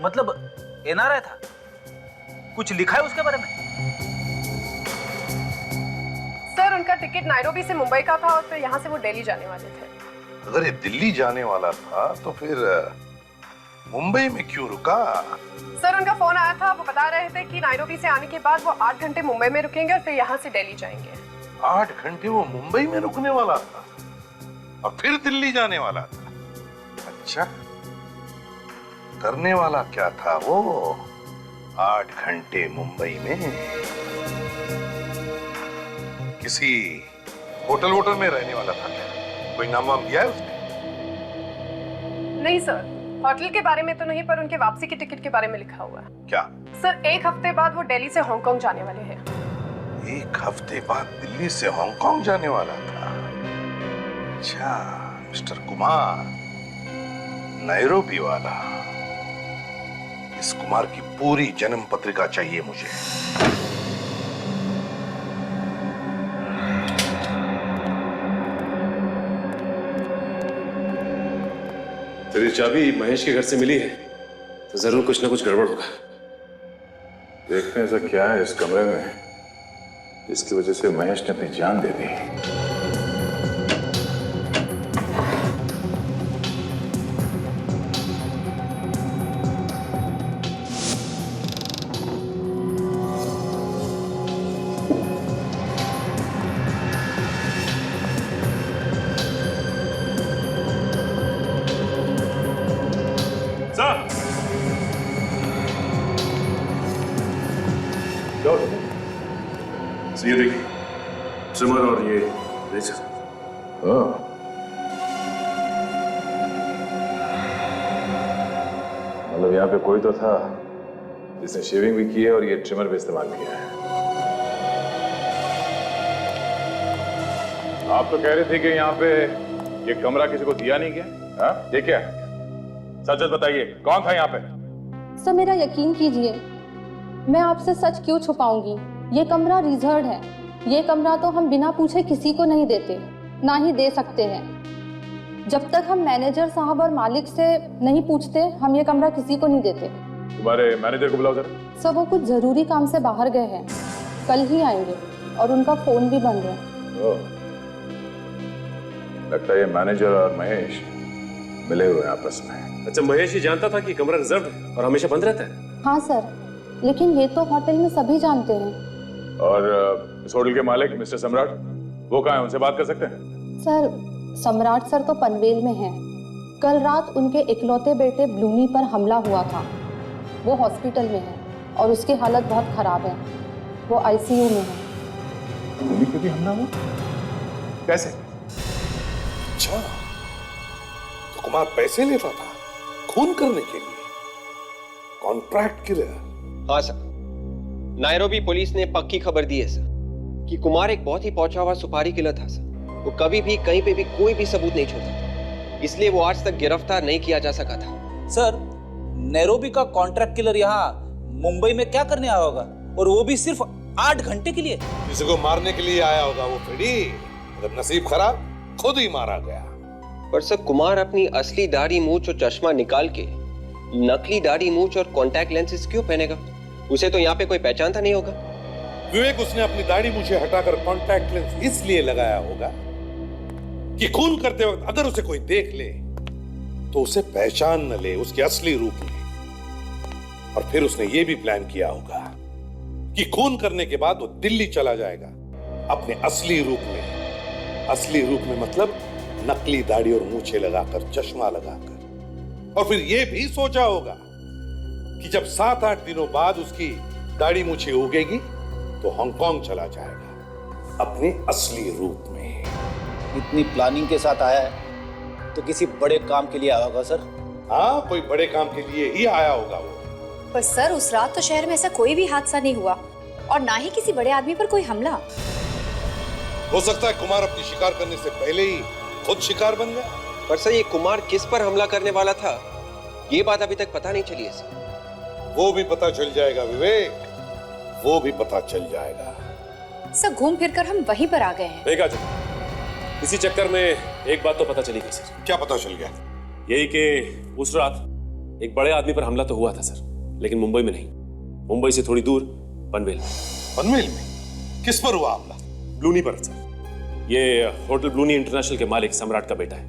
Speaker 11: मतलब एनआरआई था? कुछ लिखा है उसके बारे में?
Speaker 10: सर उनका टिकट नायरोबी से मुंबई का था और फिर यहाँ से वो दिल्ली जाने वाले थे।
Speaker 5: अगर ये दिल्ली जाने वाला था तो फिर मुंबई में क्यों रुका?
Speaker 10: सर उनका फोन आया था, वो बता रहे थे कि नायरोबी से आने के बाद वो 8 घंटे मुंबई में रुकेंगे और फिर यहाँ से दिल्ली जाएंगे।
Speaker 5: 8 घंटे वो मुंबई में रुकने वाला था और फिर दिल्ली जाने वाला था। अच्छा, करने वाला क्या था वो 8 घंटे मुंबई में? किसी होटल में रहने वाला था क्या? कोई नाम वाम दिया है उसने?
Speaker 10: नहीं सर, होटल के बारे में तो नहीं पर उनके वापसी की टिकट के बारे में लिखा हुआ है।
Speaker 5: क्या?
Speaker 10: सर 1 हफ्ते बाद वो दिल्ली से हांगकांग जाने वाले हैं।
Speaker 5: 1 हफ्ते बाद दिल्ली से हांगकांग जाने वाला था? अच्छा, मिस्टर कुमार नैरोबी वाला। इस कुमार की पूरी जन्म पत्रिका चाहिए मुझे।
Speaker 6: तेरी चाबी महेश के घर से मिली है तो जरूर कुछ ना कुछ गड़बड़ होगा।
Speaker 4: देखते हैं ऐसा क्या है इस कमरे में जिसकी वजह से महेश ने अपनी जान दे दी।
Speaker 6: ये देखिए, ट्रिमर और ये रेजर।
Speaker 4: मतलब यहाँ पे कोई तो था जिसने शेविंग भी की है और ये ट्रिमर भी इस्तेमाल किया है। आप तो कह रहे थे कि यहाँ पे ये कमरा किसी को दिया नहीं गया? हाँ, ये क्या है? सच बताइए, कौन था यहाँ पे?
Speaker 13: सर मेरा यकीन कीजिए, मैं आपसे सच क्यों छुपाऊंगी। ये कमरा रिजर्व है। ये कमरा तो हम बिना पूछे किसी को नहीं देते, ना ही दे सकते हैं। जब तक हम मैनेजर साहब और मालिक से नहीं पूछते, हम ये कमरा किसी को नहीं देते।
Speaker 4: तुम्हारे मैनेजर को बुलाओ जरा।
Speaker 13: सर वो कुछ जरूरी काम से बाहर गए हैं, कल ही आएंगे और उनका फोन भी बंद है।
Speaker 4: लगता है ये मैनेजर और महेश मिले हुए हैं आपस में।
Speaker 6: अच्छा, महेश ये जानता था कि कमरा रिजर्व है और हमेशा बंद रहता है?
Speaker 13: हाँ सर, लेकिन ये तो होटल में सभी जानते हैं।
Speaker 4: और इस होटल के मालिक मिस्टर सम्राट, वो कहाँ है? उनसे बात कर सकते हैं?
Speaker 13: सर सम्राट सर तो पनवेल में हैं। कल रात उनके इकलौते बेटे ब्लूनी पर हमला हुआ था। वो हॉस्पिटल में है और उसकी हालत बहुत खराब है। वो आईसीयू में है।
Speaker 4: ब्लूनी पे भी हमला हुआ? कैसे?
Speaker 5: अच्छा, तो कुमार पैसे लेता था खून करने के लिए, कॉन्ट्रैक्ट किलर।
Speaker 9: हाँ सर, नायरोबी पुलिस ने पक्की खबर दी है सर कि कुमार एक बहुत ही पहुंचा हुआ सुपारी किलर था सर। वो कभी भी कहीं पे भी कोई भी सबूत नहीं छोड़ता था, इसलिए वो आज तक गिरफ्तार नहीं किया जा सका था।
Speaker 11: सर, नैरोबी का कॉन्ट्रैक्ट किलर यहाँ मुंबई में क्या करने आया होगा, और वो भी सिर्फ 8 घंटे के लिए?
Speaker 5: किसी को मारने के लिए आया होगा वो फ्रेडी, मगर नसीब खराब, खुद ही मारा गया।
Speaker 9: पर सर, कुमार अपनी असली दाढ़ी मूंछ और चश्मा निकाल के नकली दाढ़ी मूंछ और कॉन्टैक्ट लेंसेज क्यों पहनेगा? उसे तो यहाँ पे कोई पहचानता नहीं होगा।
Speaker 5: विवेक, उसने अपनी दाढ़ी मूछें हटाकर कॉन्टैक्ट लेंस इसलिए लगाया होगा कि खून करते वक्त अगर उसे कोई देख ले तो उसे पहचान न ले उसके असली रूप में। और फिर उसने यह भी प्लान किया होगा कि खून करने के बाद वो दिल्ली चला जाएगा अपने असली रूप में। असली रूप में मतलब नकली दाढ़ी और मूछें लगाकर, चश्मा लगाकर। और फिर यह भी सोचा होगा कि जब 7-8 दिनों बाद उसकी दाढ़ी मूछें उगेगी तो हांगकांग चला जाएगा अपने असली रूप में।
Speaker 11: इतनी प्लानिंग के साथ आया है तो किसी बड़े काम के लिए आया होगा सर।
Speaker 5: हाँ, कोई बड़े काम के लिए ही आया होगा वो।
Speaker 14: पर सर, उस रात तो शहर में ऐसा कोई भी हादसा नहीं हुआ और ना ही किसी बड़े आदमी पर कोई हमला।
Speaker 5: हो सकता है कुमार अपनी शिकार करने से पहले ही खुद शिकार बन गया।
Speaker 9: पर सर, ये कुमार किस पर हमला करने वाला था, ये बात अभी तक पता नहीं चली है सर।
Speaker 5: वो भी पता चल जाएगा विवेक, वो भी पता चल जाएगा।
Speaker 14: सर, घूम फिर कर हम वहीं पर आ गए हैं।
Speaker 6: देखा जी, इसी चक्कर में एक बात तो पता चली गई सर।
Speaker 5: क्या पता चल गया?
Speaker 6: यही कि उस रात एक बड़े आदमी पर हमला तो हुआ था सर, लेकिन मुंबई में नहीं, मुंबई से थोड़ी दूर पनवेल में।
Speaker 5: पनवेल में? किस पर हुआ हमला?
Speaker 6: ब्लूनी पर सर। ये होटल ब्लूनी इंटरनेशनल के मालिक सम्राट का बेटा है।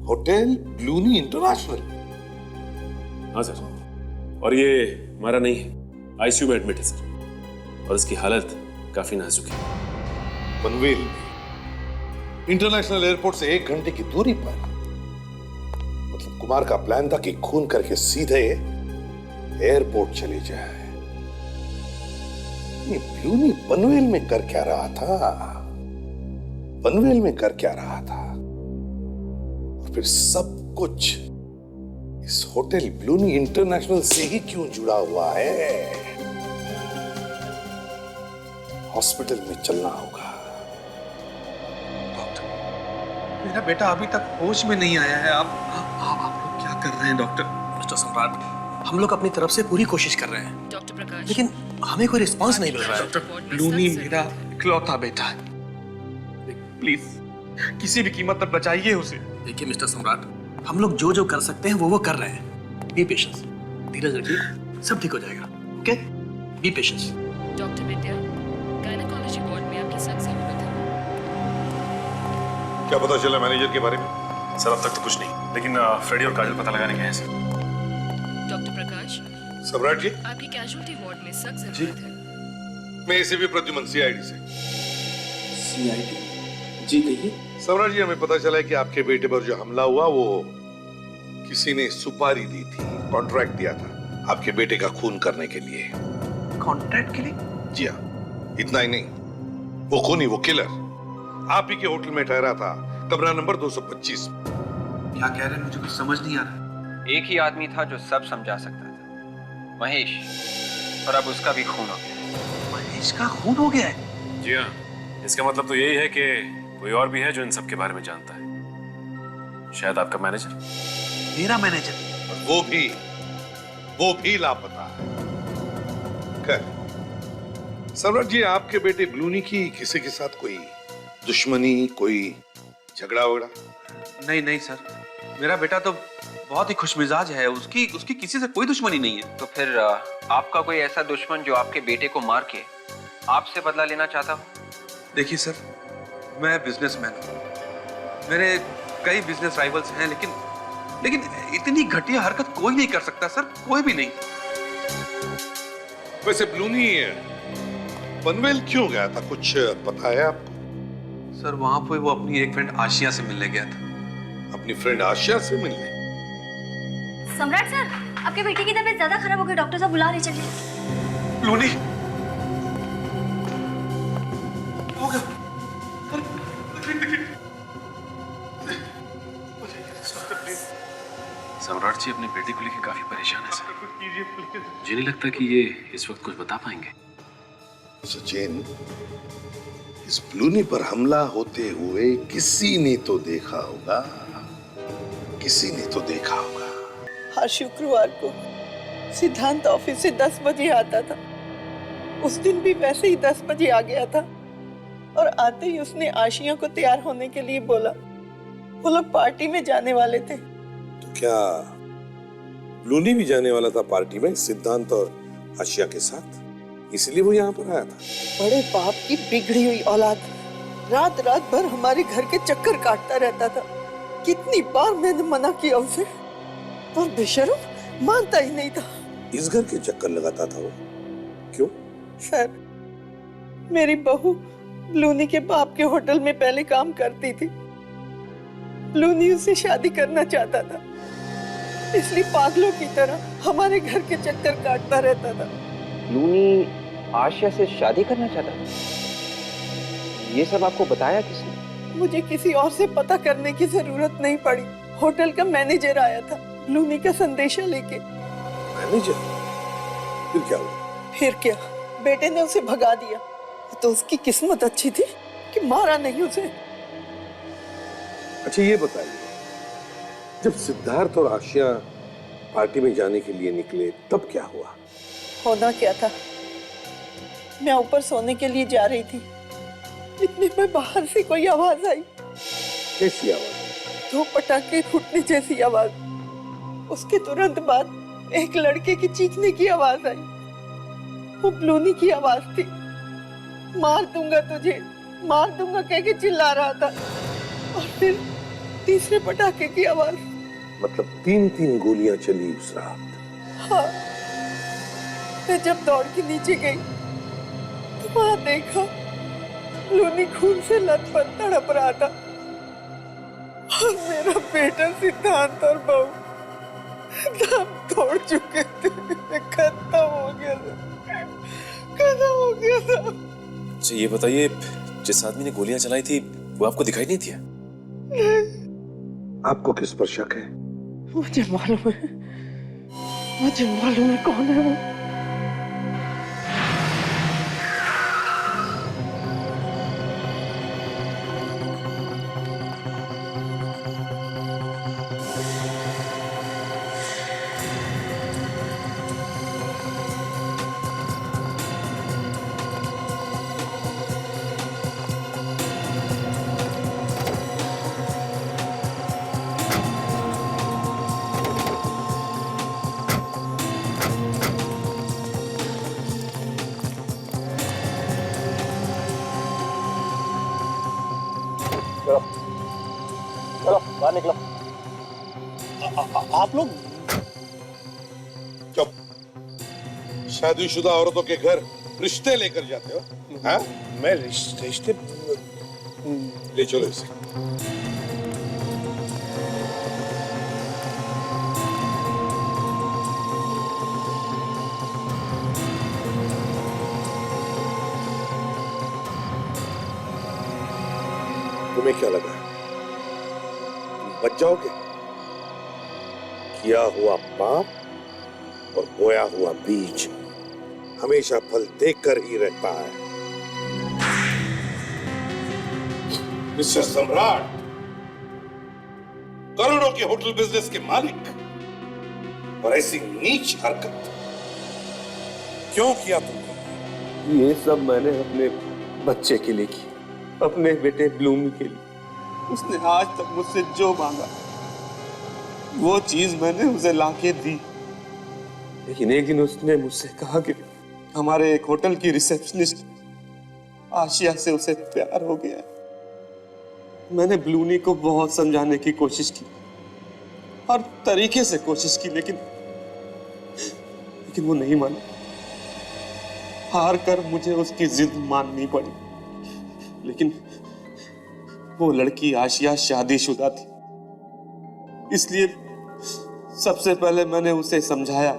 Speaker 5: होटल ब्लूनी इंटरनेशनल?
Speaker 6: हाँ सर, और ये हमारा नहीं है, आईसीयू में एडमिट है सर, और इसकी हालत काफी नाजुक है।
Speaker 5: पनवेल में इंटरनेशनल एयरपोर्ट से 1 घंटे की दूरी पर? मतलब कुमार का प्लान था कि खून करके सीधे एयरपोर्ट चले जाए। ये ब्लूनी पनवेल में कर क्या रहा था? पनवेल में कर क्या रहा था? और फिर सब कुछ इस होटल ब्लूनी इंटरनेशनल से ही क्यों जुड़ा हुआ है? हॉस्पिटल में चलना होगा।
Speaker 15: मेरा बेटा अभी तक होश में नहीं आया है। आप लोग क्या कर रहे हैं डॉक्टर? मिस्टर सम्राट, हम लोग अपनी तरफ से पूरी कोशिश कर रहे हैं डॉक्टर प्रकाश, लेकिन हमें कोई रिस्पांस नहीं मिल रहा है। डॉक्टर, ब्लूनी मेरा इकलौता बेटा है, प्लीज किसी भी कीमत पर बचाइए उसे। देखिए मिस्टर सम्राट, हम लोग जो जो कर सकते हैं वो कर रहे हैं। बी पेशेंस, धीरज रखिए, सब ठीक हो जाएगा। Okay, B patience.
Speaker 16: डॉक्टर विद्या, गायनेकोलॉजी वार्ड में आपकी सख्त जरूरत है।
Speaker 5: क्या पता चला मैनेजर के बारे में?
Speaker 6: सर, अब तक तो कुछ नहीं, लेकिन फ्रेडी और काजल पता लगाने गए हैं सर।
Speaker 16: डॉक्टर प्रकाश,
Speaker 5: सम्राट जी,
Speaker 16: आपकी कैजुअल्टी वार्ड में सख्त जरूरत है।
Speaker 5: मैं एसीपी प्रद्युमन, सीआईडी से।
Speaker 15: सीआईडी? जी कहिए।
Speaker 5: सम्राट जी, हमें पता चला है कि आपके बेटे पर जो हमला हुआ वो किसी ने सुपारी दी थी, कॉन्ट्रैक्ट दिया था आपके बेटे का खून करने के लिए।
Speaker 15: कॉन्ट्रैक्ट के लिए?
Speaker 5: जी हाँ, इतना ही नहीं, वो खूनी, वो किलर आप ही के होटल में ठहरा था, कमरा नंबर 225।
Speaker 15: क्या कह रहे हैं, मुझे कुछ समझ नहीं आ रहा।
Speaker 9: एक ही आदमी था जो सब समझा सकता था, महेश, और अब उसका भी खून हो गया।
Speaker 15: महेश का खून हो गया है?
Speaker 6: जी हाँ, इसका मतलब तो यही है कि कोई और भी है जो इन सब के बारे में जानता है। शायद आपका मैनेजर।
Speaker 15: मेरा मैनेजर?
Speaker 5: वो भी लापता है। खैर सम्राट जी, आपके बेटे ब्लूनी की किसी के साथ कोई दुश्मनी, कोई झगड़ा वगड़ा?
Speaker 15: नहीं सर, मेरा बेटा तो बहुत ही खुशमिजाज है, उसकी किसी से कोई दुश्मनी नहीं है।
Speaker 9: तो फिर आपका कोई ऐसा दुश्मन जो आपके बेटे को मार के आपसे बदला लेना चाहता हो?
Speaker 15: देखिए सर, मैं बिजनेसमैन हूँ, मेरे कई बिजनेस राइवल्स हैं, लेकिन इतनी घटिया हरकत कोई नहीं कर सकता सर, कोई भी नहीं।
Speaker 5: वैसे ब्लूनी पनवेल क्यों गया था, कुछ पता है आपको?
Speaker 15: सर, वहां पे वो अपनी एक फ्रेंड आशिया से मिलने गया था।
Speaker 5: अपनी फ्रेंड आशिया से मिलने?
Speaker 14: सम्राट सर, आपके बेटे की तबीयत ज्यादा खराब हो गई, डॉक्टर साहब बुला रहे, चलिए।
Speaker 15: ब्लूनी हो गया।
Speaker 6: सम्राट जी अपने बेटे को लेकर काफी परेशान है सर।
Speaker 7: कीजिए प्लीज।
Speaker 6: मुझे नहीं लगता कि ये इस वक्त कुछ बता पाएंगे।
Speaker 5: सचिन, इस ब्लूनी पर हमला होते हुए किसी ने तो देखा होगा, किसी ने तो देखा होगा।
Speaker 17: हर शुक्रवार को सिद्धांत ऑफिस से 10 बजे आता था। उस दिन भी वैसे ही 10 बजे आ गया था और आते ही उसने आशिया को तैयार होने के लिए बोला। वो लोग पार्टी में जाने वाले थे।
Speaker 18: तो क्या ब्लूनी भी जाने वाला था पार्टी में सिद्धांत और आशिया के साथ, इसलिए वो यहाँ पर आया था?
Speaker 17: बड़े बाप की बिगड़ी हुई औलाद रात रात भर हमारे घर के चक्कर काटता रहता था। कितनी बार मैंने मना किया उसे, पर बेशर्म मानता ही नहीं था।
Speaker 18: इस घर के चक्कर लगाता था वो? क्यों?
Speaker 17: सर, मेरी बहू ब्लूनी के बाप के होटल में पहले काम करती थी। ब्लूनी उससे शादी करना चाहता था, इसलिए पागलों की तरह हमारे घर के चक्कर काटता रहता था।
Speaker 9: ब्लूनी आशिया से शादी करना चाहता था? ये सब आपको बताया किसने?
Speaker 17: मुझे किसी और से पता करने की जरूरत नहीं पड़ी। होटल का मैनेजर आया था ब्लूनी का संदेशा लेके।
Speaker 18: मैनेजर? फिर क्या हुआ?
Speaker 17: फिर क्या, बेटे ने उसे भगा दिया। तो उसकी किस्मत अच्छी थी कि मारा नहीं उसे।
Speaker 18: अच्छा ये बताइए, जब सिद्धार्थ और आशिया पार्टी में जाने के लिए निकले तब क्या हुआ?
Speaker 17: होना क्या था, मैं ऊपर सोने के लिए जा रही थी, इतने में बाहर से कोई आवाज आई।
Speaker 18: कैसी आवाज?
Speaker 17: 2 पटाखे फूटने जैसी आवाज। उसके तुरंत बाद एक लड़के की चीखने की आवाज आई। वो ब्लूनी की आवाज थी। मार दूंगा तुझे, मार दूंगा कह के चिल्ला रहा था। और फिर तीसरे पटाखे की आवाज।
Speaker 18: मतलब 3-3 गोलियां चली उस रात?
Speaker 17: हाँ। मैं जब दौड़ के नीचे गई तो वहां देखा ब्लूनी खून से लथपथ तड़प रहा था और मेरा बेटा सिद्धांत और बहू दम तोड़ चुके थे। खत्म हो गया था, खत्म हो गया था।
Speaker 6: अच्छा ये बताइए, जिस आदमी ने गोलियां चलाई थी वो आपको दिखाई नहीं दिया?
Speaker 18: आपको किस पर शक है?
Speaker 17: मुझे मालूम है, मुझे मालूम है कौन है वो।
Speaker 7: चलो बाहर निकलो। आप लोग
Speaker 5: चुप। शादीशुदा औरतों के घर रिश्ते लेकर जाते हो? हाँ?
Speaker 7: मैं रिश्ते
Speaker 5: ले चलो इसे।
Speaker 18: तुम्हें क्या लगा बच जाओगे? किया हुआ पाप और बोया हुआ बीज हमेशा फल देकर ही रहता है।
Speaker 5: मिस्टर सम्राट, करोड़ों के होटल बिजनेस के मालिक, और ऐसी नीच हरकत क्यों किया तुमने?
Speaker 12: ये सब मैंने अपने बच्चे के लिए की, अपने बेटे ब्लूमी के लिए। उसने आज तक मुझसे जो मांगा वो चीज मैंने उसे लाके दी। लेकिन एक दिन उसने मुझसे कहा कि हमारे एक होटल की रिसेप्शनिस्ट आशिया से उसे प्यार हो गया है। मैंने ब्लूनी को बहुत समझाने की कोशिश की, हर तरीके से कोशिश की, लेकिन वो नहीं माना। हार कर मुझे उसकी जिद माननी पड़ी। लेकिन वो लड़की आशिया शादीशुदा थी, इसलिए सबसे पहले मैंने उसे समझाया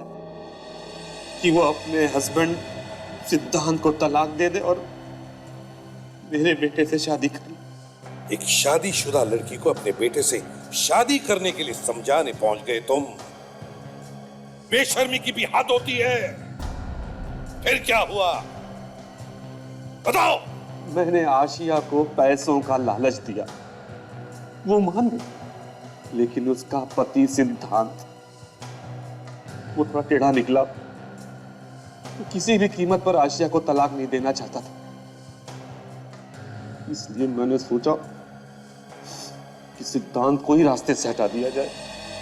Speaker 12: कि वो अपने हस्बैंड सिद्धांत को तलाक दे दे और मेरे बेटे से शादी कर ले।
Speaker 18: एक शादीशुदा लड़की को अपने बेटे से शादी करने के लिए समझाने पहुंच गए तुम। बेशर्मी की भी हद होती है। फिर क्या हुआ बताओ।
Speaker 6: मैंने आशिया को पैसों का लालच दिया, वो मान गई, लेकिन उसका पति सिद्धांत वो थोड़ा टेढ़ा निकला। वो किसी भी कीमत पर आशिया को तलाक नहीं देना चाहता था। इसलिए मैंने सोचा कि सिद्धांत को ही रास्ते से हटा दिया जाए।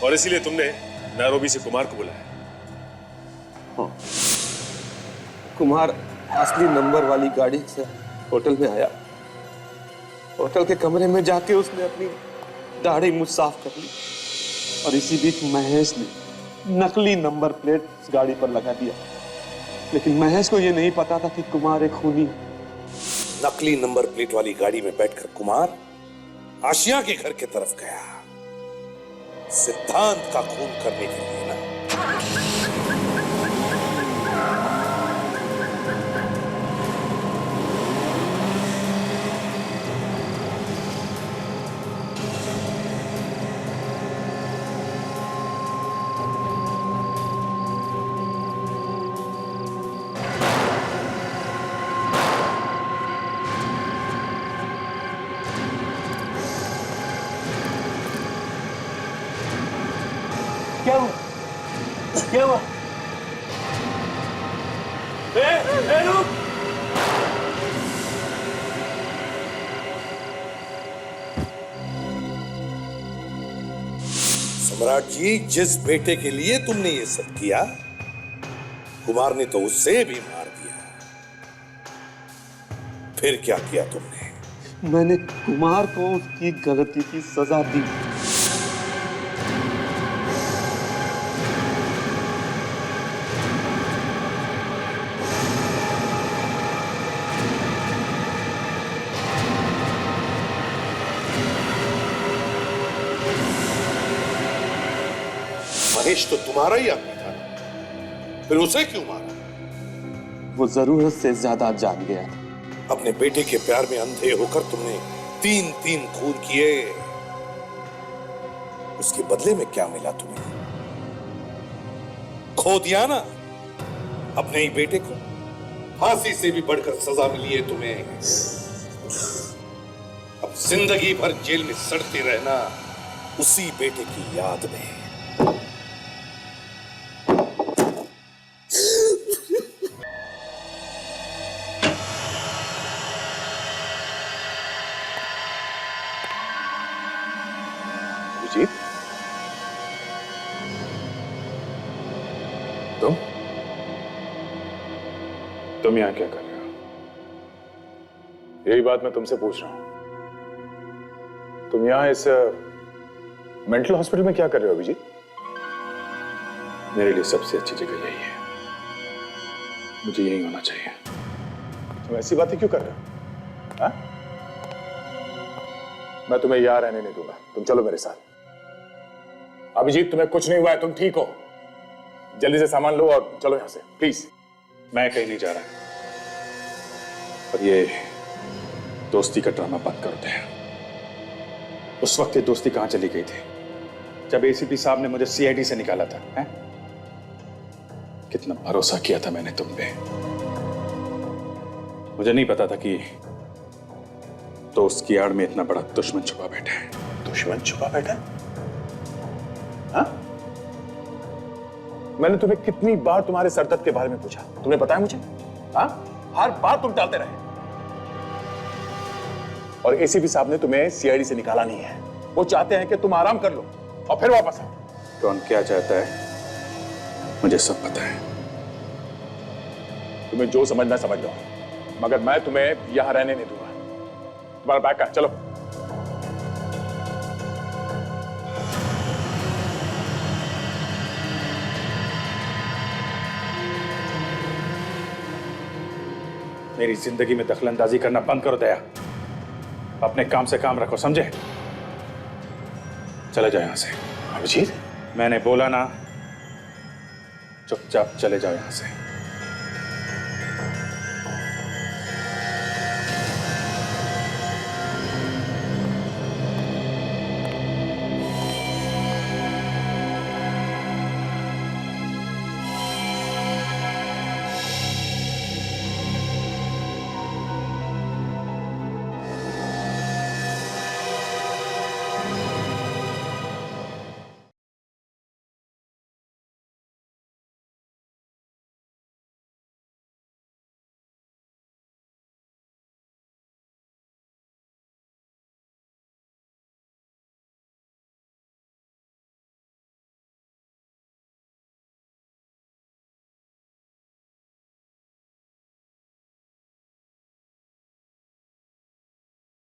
Speaker 4: और इसीलिए तुमने नैरोबी से कुमार को बुलाया?
Speaker 6: हाँ, कुमार असली नंबर वाली गाड़ी से होटल में आया। होटल के कमरे में जाके उसने अपनी दाढ़ी मुझ साफ कर ली और इसी बीच महेश ने नकली नंबर प्लेट उस गाड़ी पर लगा दिया। लेकिन महेश को यह नहीं पता था कि कुमार एक खूनी है।
Speaker 18: नकली नंबर प्लेट वाली गाड़ी में बैठकर कुमार आशिया के घर की तरफ गया, सिद्धांत का खून करने के लिए ना।
Speaker 7: क्या हुआ? क्या हुआ? रुक!
Speaker 18: सम्राट जी, जिस बेटे के लिए तुमने ये सब किया, कुमार ने तो उससे भी मार दिया। फिर क्या किया तुमने?
Speaker 6: मैंने कुमार को उसकी गलती की सजा दी।
Speaker 18: महेश तो तुम्हारा ही आदमी था, फिर उसे क्यों मारा?
Speaker 6: वो जरूरत से ज्यादा जान गया था।
Speaker 18: अपने बेटे के प्यार में अंधे होकर तुमने 3 खून किए। उसके बदले में क्या मिला तुम्हें? खो दिया ना अपने ही बेटे को। फांसी से भी बढ़कर सजा मिली है तुम्हें। अब जिंदगी भर जेल में सड़ते रहना उसी बेटे की याद में।
Speaker 1: अभिजीत, तुम यहां क्या कर रहे हो?
Speaker 4: यही बात मैं तुमसे पूछ रहा हूं। तुम यहां इस मेंटल हॉस्पिटल में क्या कर रहे हो अभिजीत?
Speaker 1: मेरे लिए सबसे अच्छी जगह यही है, मुझे यही होना चाहिए।
Speaker 4: तुम ऐसी बातें क्यों कर रहे हो? हाँ? मैं तुम्हें यहां रहने नहीं दूंगा, तुम चलो मेरे साथ। अभिजीत, तुम्हें कुछ नहीं हुआ है, तुम ठीक हो। जल्दी से सामान लो और चलो यहां से, प्लीज।
Speaker 1: मैं कहीं नहीं जा रहा, और ये दोस्ती का ड्रामा बंद कर दे। उस वक्त ये दोस्ती कहां चली गई थी जब एसीपी साहब ने मुझे सीआईडी से निकाला था? हैं? कितना भरोसा किया था मैंने तुम पे। मुझे नहीं पता था कि दोस्त की आड़ में इतना बड़ा दुश्मन छुपा बैठा है।
Speaker 4: दुश्मन छुपा बैठा है? हाँ? मैंने तुम्हें कितनी बार तुम्हारे सरदर्द के बारे में पूछा, तुम्हें पता है मुझे? हाँ? हर बार तुम टालते रहे। और एसीपी साहब ने तुम्हें सीआईडी से निकाला नहीं है। वो चाहते हैं कि तुम आराम कर लो और फिर वापस आओ।
Speaker 1: कौन क्या चाहता है मुझे सब पता है।
Speaker 4: तुम्हें जो समझना समझ लो, मगर मैं तुम्हें यहां रहने नहीं दूंगा। तुम्हारा बैग कहां? चलो।
Speaker 1: मेरी जिंदगी में दखलंदाजी करना बंद करो दया। अपने काम से काम रखो, समझे? चले जाओ यहां से।
Speaker 4: अभिजीत,
Speaker 1: मैंने बोला ना, चुपचाप चले जाओ यहां से।